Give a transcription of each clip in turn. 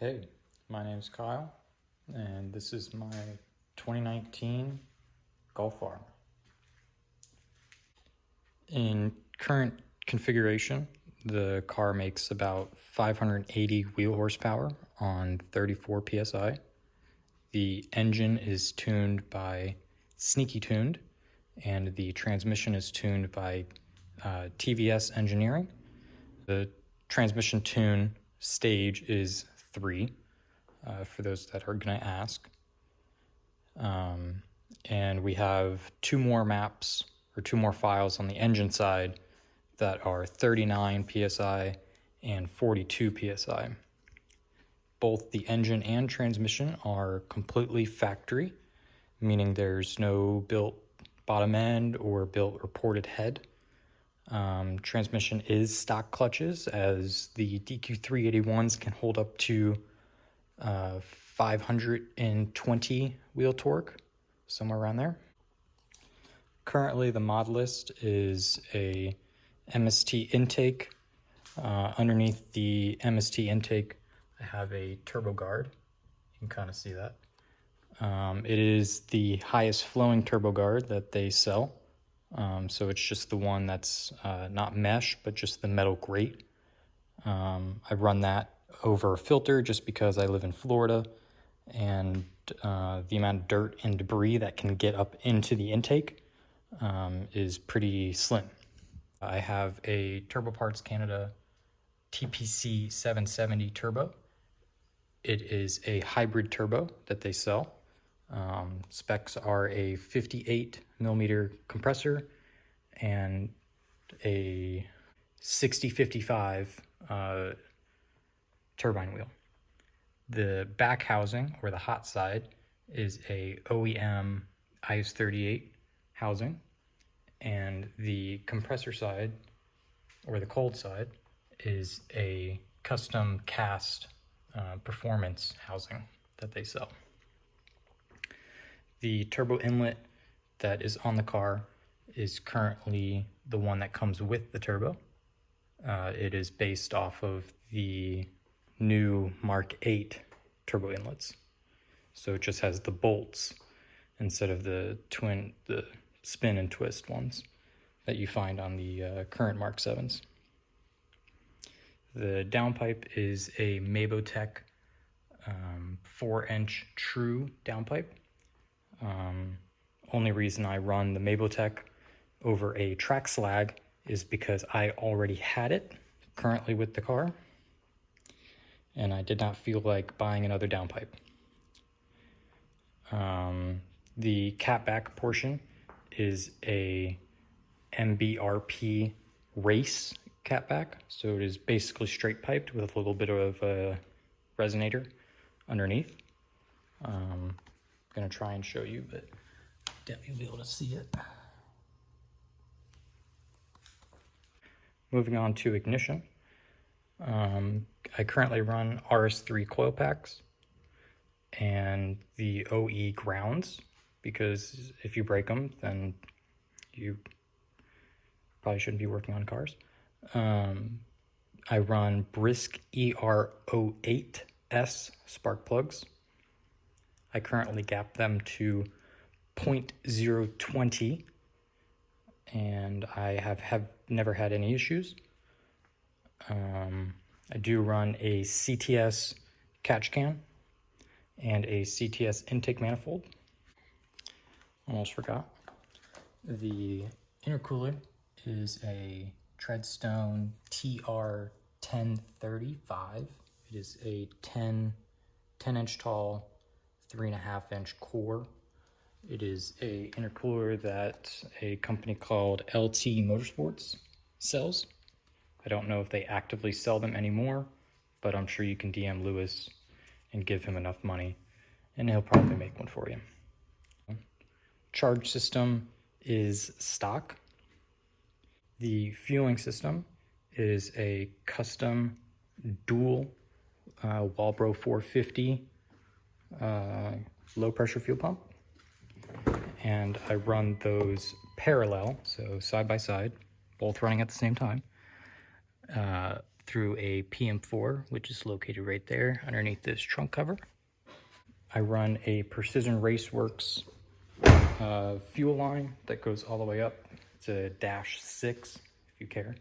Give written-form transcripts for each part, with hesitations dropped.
Hey, my name is Kyle, and this is my 2019 Golf R. In current configuration, the car makes about 580 wheel horsepower on 34 psi. The engine is tuned by Sneaky Tuned, and the transmission is tuned by TVS Engineering. The transmission tune stage is 3, for those that are going to ask. And we have 2 more maps or 2 more files on the engine side that are 39 psi and 42 psi. Both the engine and transmission are completely factory, meaning there's no built bottom end or built reported head. Transmission is stock clutches, as the DQ381s can hold up to 520 wheel torque, somewhere around there. Currently, the mod list is a MST intake. Underneath the MST intake, I have a turbo guard. You can kind of see that. It is the highest flowing turbo guard that they sell. So it's just the one that's not mesh, but just the metal grate. I run that over a filter just because I live in Florida, and the amount of dirt and debris that can get up into the intake is pretty slim. I have a Turbo Parts Canada TPC 770 turbo. It is a hybrid turbo that they sell. Specs are a 58 millimeter compressor and a 6055 turbine wheel. The back housing, or the hot side, is a OEM IS-38 housing, and the compressor side, or the cold side, is a custom cast performance housing that they sell. The turbo inlet that is on the car is currently the one that comes with the turbo. It is based off of the new Mark 8 turbo inlets. So it just has the bolts instead of the spin and twist ones that you find on the current Mark 7s. The downpipe is a Mabotech 4-inch true downpipe. Only reason I run the Mabotech over a track slag is because I already had it currently with the car, and I did not feel like buying another downpipe. The catback portion is a MBRP race catback, so it is basically straight piped with a little bit of a resonator underneath. I'm gonna try and show you, but doubt you'll be able to see it. Moving on to ignition. I currently run RS3 coil packs and the OE grounds, because if you break them, then you probably shouldn't be working on cars. I run Brisk ER08S spark plugs. I currently gap them to 0.020, and I have never had any issues. I do run a CTS catch can and a CTS intake manifold. Almost forgot. The intercooler is a Treadstone TR1035. It is a 10-inch tall, 3.5-inch core. It is a intercooler that a company called LT Motorsports sells. I don't know if they actively sell them anymore, but I'm sure you can DM Lewis and give him enough money, and he'll probably make one for you. Charge system is stock. The fueling system is a custom dual Walbro 450 low pressure fuel pump, and I run those parallel, so side by side, both running at the same time, through a PM4, which is located right there underneath this trunk cover. I run a Precision Raceworks fuel line that goes all the way up. It's a -6 if you care.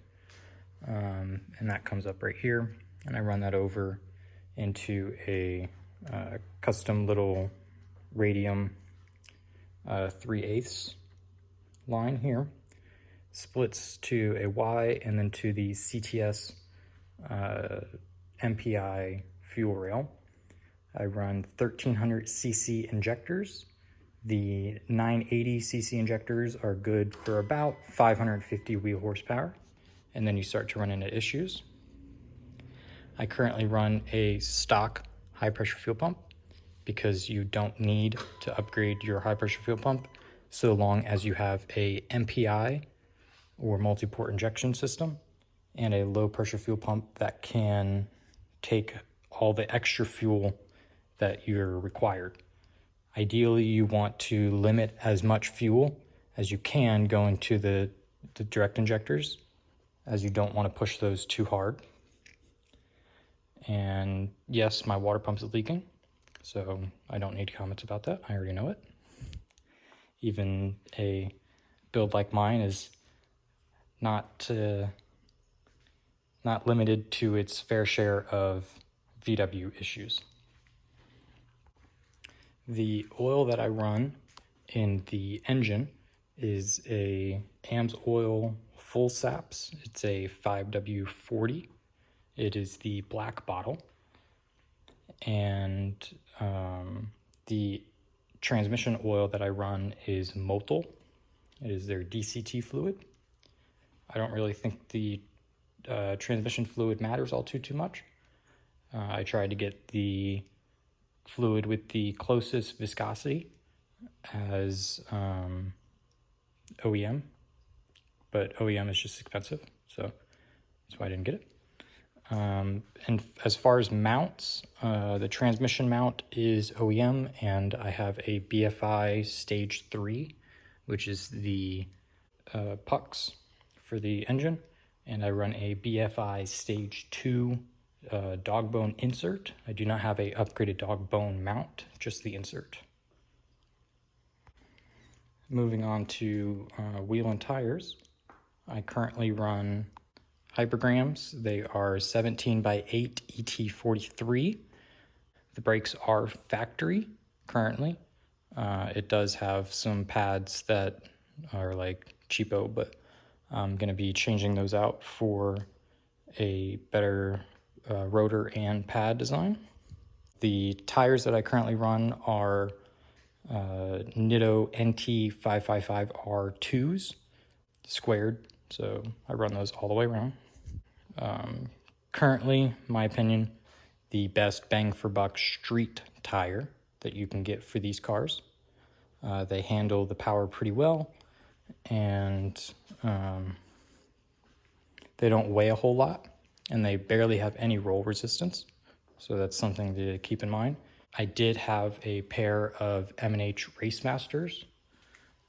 And that comes up right here. And I run that over into a custom little radium 3/8 line here. Splits to a Y and then to the CTS MPI fuel rail. I run 1300cc injectors. The 980cc injectors are good for about 550 wheel horsepower, and then you start to run into issues. I currently run a stock high pressure fuel pump because you don't need to upgrade your high pressure fuel pump so long as you have a MPI or multi-port injection system and a low pressure fuel pump that can take all the extra fuel that you're required. Ideally, you want to limit as much fuel as you can going to the direct injectors, as you don't want to push those too hard. And yes, my water pump is leaking, so I don't need comments about that. I already know it. Even a build like mine is not limited to its fair share of VW issues. The oil that I run in the engine is a AMSOIL Full Saps. It's a 5W40. It is the black bottle. And the transmission oil that I run is Motul. It is their DCT fluid. I don't really think the transmission fluid matters all too much. I tried to get the fluid with the closest viscosity as OEM, but OEM is just expensive, so that's why I didn't get it. And as far as mounts, the transmission mount is OEM, and I have a BFI Stage 3, which is the pucks for the engine, and I run a BFI Stage 2 dog bone insert. I do not have a upgraded dog bone mount, just the insert. Moving on to wheel and tires, I currently run Hypergrams. They are 17x8 ET43. The brakes are factory currently. It does have some pads that are like cheapo, but I'm going to be changing those out for a better rotor and pad design. The tires that I currently run are Nitto NT555 R2s, squared, so I run those all the way around. Currently, my opinion, the best bang for buck street tire that you can get for these cars. They handle the power pretty well, and they don't weigh a whole lot, and they barely have any roll resistance, so that's something to keep in mind. I did have a pair of M&H Racemasters.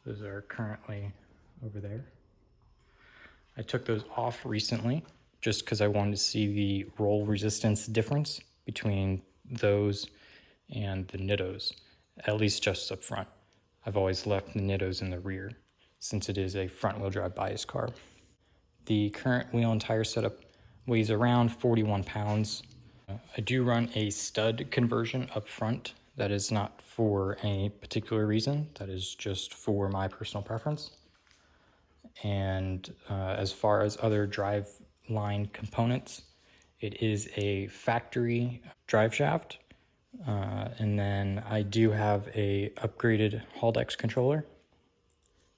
Those are currently over there. I took those off recently just because I wanted to see the roll resistance difference between those and the Nittos, at least just up front. I've always left the Nittos in the rear since it is a front-wheel drive bias car. The current wheel and tire setup weighs around 41 pounds. I do run a stud conversion up front. That is not for any particular reason. That is just for my personal preference. And as far as other Driveline components, it is a factory drive shaft. And then I do have a upgraded Haldex controller.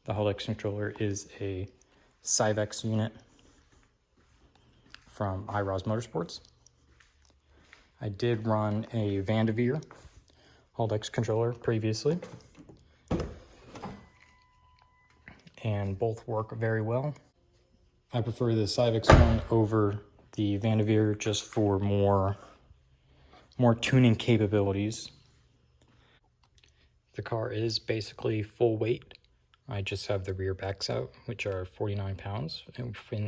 The Haldex controller is a Cyvex unit from iRoz Motorsports. I did run a Vandevere Haldex controller previously, and both work very well. I prefer the Cyvex one over the Vandevere just for more tuning capabilities. The car is basically full weight. I just have the rear backs out, which are 49 pounds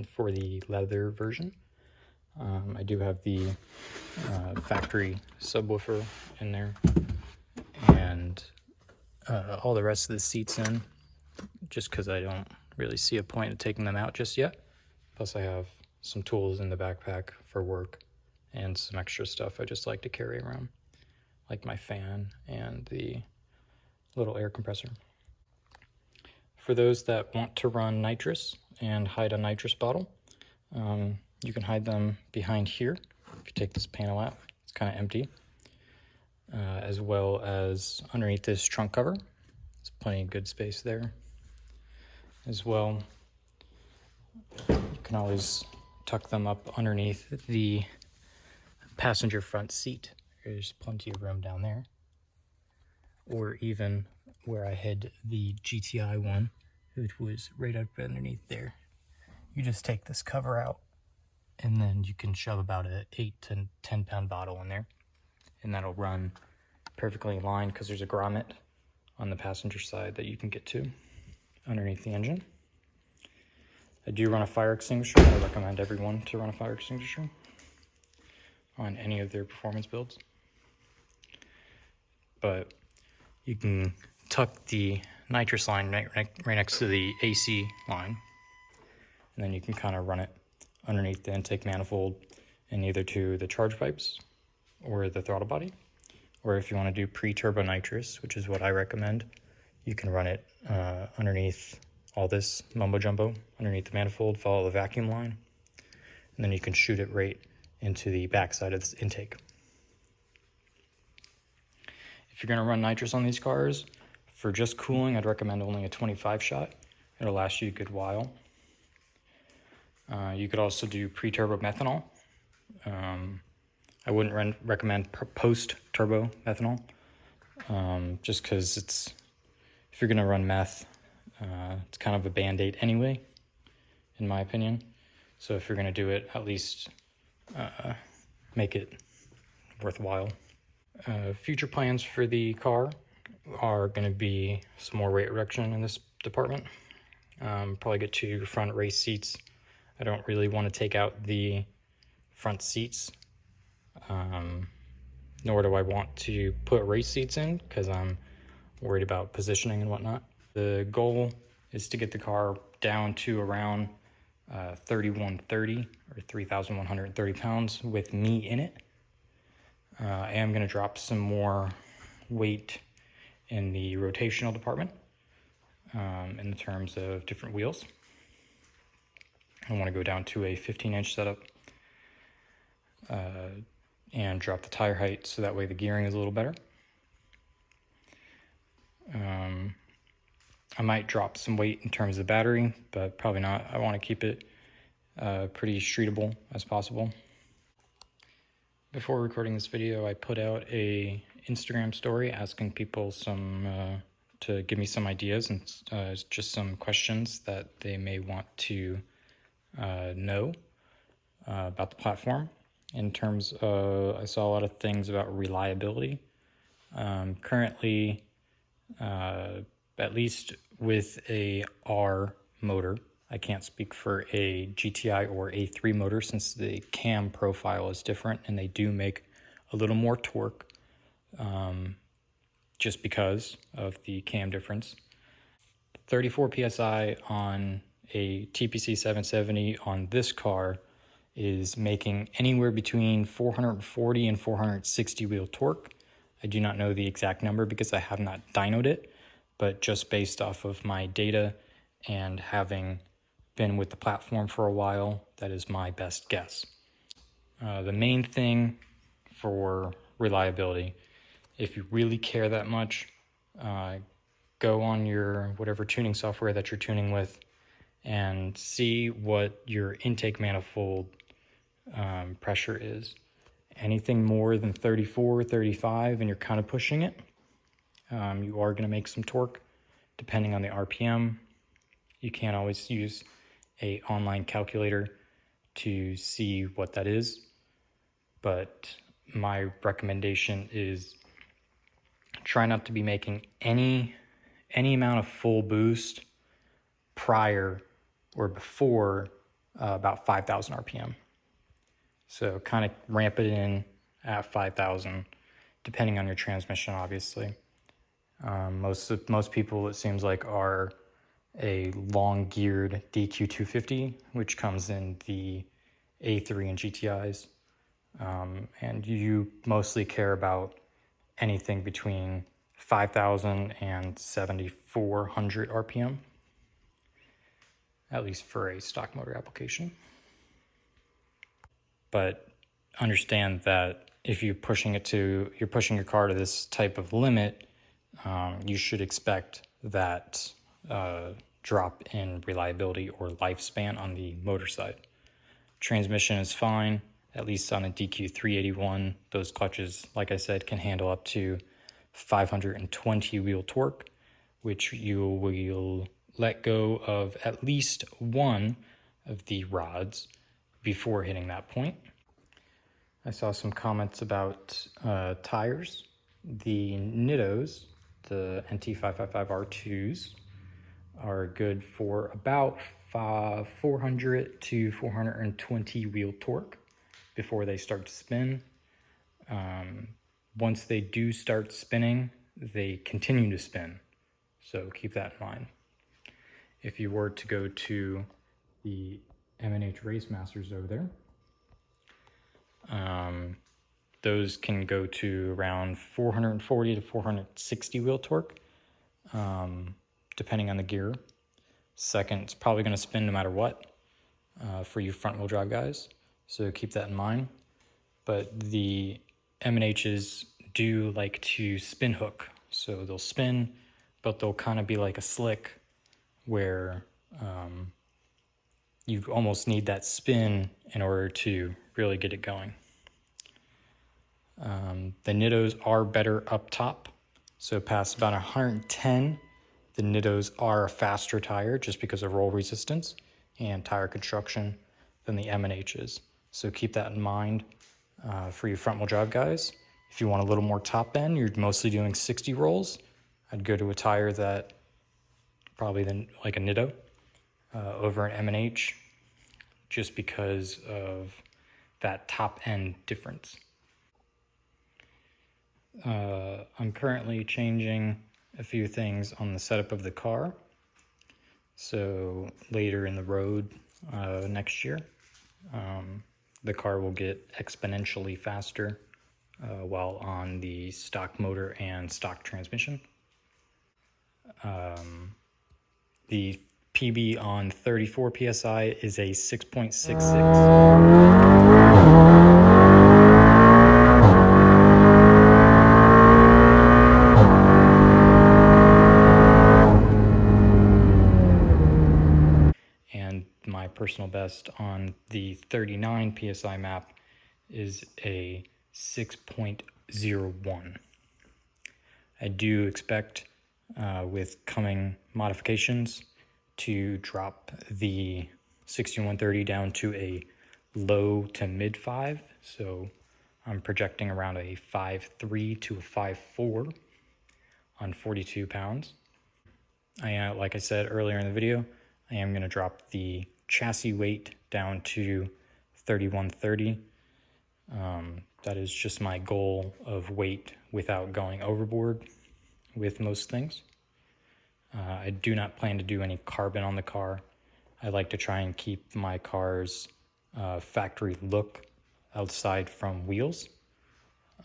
for the leather version. I do have the factory subwoofer in there, and all the rest of the seats in, just because I don't really see a point in taking them out just yet. Plus I have some tools in the backpack for work and some extra stuff I just like to carry around, like my fan and the little air compressor. For those that want to run nitrous and hide a nitrous bottle, you can hide them behind here. If you take this panel out, it's kind of empty, as well as underneath this trunk cover. There's plenty of good space there. As well, you can always tuck them up underneath the passenger front seat. There's plenty of room down there. Or even where I had the GTI one, which was right up underneath there. You just take this cover out, and then you can shove about an 8 to 10 pound bottle in there, and that'll run perfectly in line because there's a grommet on the passenger side that you can get to underneath the engine. I do run a fire extinguisher. I recommend everyone to run a fire extinguisher on any of their performance builds. But you can tuck the nitrous line right next to the AC line, and then you can kind of run it underneath the intake manifold and either to the charge pipes or the throttle body. Or if you want to do pre-turbo nitrous, which is what I recommend, you can run it underneath all this mumbo jumbo, underneath the manifold, follow the vacuum line, and then you can shoot it right into the backside of this intake. If you're going to run nitrous on these cars, for just cooling, I'd recommend only a 25 shot. It'll last you a good while. You could also do pre-turbo methanol. I wouldn't recommend post-turbo methanol, just because if you're going to run meth, it's kind of a band-aid anyway, in my opinion. So if you're going to do it, at least make it worthwhile. Future plans for the car are going to be some more weight reduction in this department. Probably get 2 front race seats. I don't really want to take out the front seats, nor do I want to put race seats in because I'm worried about positioning and whatnot. The goal is to get the car down to around 3,130 or 3,130 pounds with me in it. I am going to drop some more weight in the rotational department in the terms of different wheels. I want to go down to a 15-inch setup and drop the tire height so that way the gearing is a little better. I might drop some weight in terms of battery, but probably not. I want to keep it pretty streetable as possible. Before recording this video, I put out a Instagram story asking people to give me some ideas and just some questions that they may want to know about the platform. In terms of, I saw a lot of things about reliability. Currently, at least with a R motor, I can't speak for a GTI or A3 motor since the cam profile is different and they do make a little more torque just because of the cam difference. 34 PSI on a TPC 770 on this car is making anywhere between 440 and 460 wheel torque. I do not know the exact number because I have not dynoed it, but just based off of my data and having been with the platform for a while, that is my best guess. The main thing for reliability, if you really care that much, go on your whatever tuning software that you're tuning with and see what your intake manifold pressure is. Anything more than 34, 35, and you're kind of pushing it, you are going to make some torque depending on the RPM. You can't always use an online calculator to see what that is, but my recommendation is try not to be making any amount of full boost prior or before about 5,000 RPM. So kind of ramp it in at 5,000, depending on your transmission, obviously. Most people, it seems like, are a long geared DQ250, which comes in the A3 and GTIs. And you mostly care about anything between 5,000 and 7,400 RPM, at least for a stock motor application. But understand that if you're pushing your car to this type of limit, you should expect that drop in reliability or lifespan on the motor side. Transmission is fine, at least on a DQ381. Those clutches, like I said, can handle up to 520 wheel torque, which you will let go of at least one of the rods before hitting that point. I saw some comments about tires. The Nittos, the NT555 R2s, are good for about 400 to 420 wheel torque before they start to spin. Once they do start spinning, they continue to spin. So keep that in mind. If you were to go to the M&H Race Masters over there, those can go to around 440 to 460 wheel torque, depending on the gear. Second, it's probably going to spin no matter what for you front wheel drive guys, so keep that in mind. But the M&Hs do like to spin hook, so they'll spin, but they'll kind of be like a slick where you almost need that spin in order to really get it going. The Nittos are better up top, so past about 110, the Nittos are a faster tire just because of roll resistance and tire construction than the M&Hs. So keep that in mind for your front wheel drive guys. If you want a little more top end, you're mostly doing 60 rolls, I'd go to a tire that probably like a Nitto over an M&H, just because of that top end difference. I'm currently changing a few things on the setup of the car. So later in the road next year, the car will get exponentially faster while on the stock motor and stock transmission. The PB on 34 PSI is a 6.66. My personal best on the 39 PSI map is a 6.01. I do expect with coming modifications to drop the 6130 down to a low to mid 5, so I'm projecting around a 5.3 to a 5.4 on 42 pounds. Like I said earlier in the video, I am going to drop the chassis weight down to 3130. That is just my goal of weight without going overboard with most things. I do not plan to do any carbon on the car. I like to try and keep my car's factory look outside from wheels.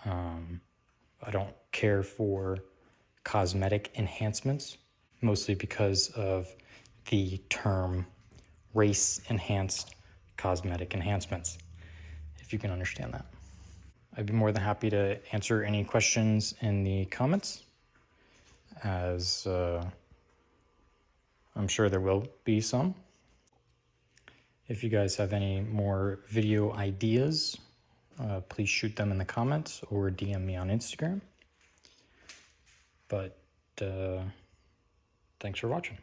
I don't care for cosmetic enhancements, mostly because of the term race enhanced cosmetic enhancements, if you can understand that. I'd be more than happy to answer any questions in the comments, as I'm sure there will be some. If you guys have any more video ideas, please shoot them in the comments or DM me on Instagram. But thanks for watching.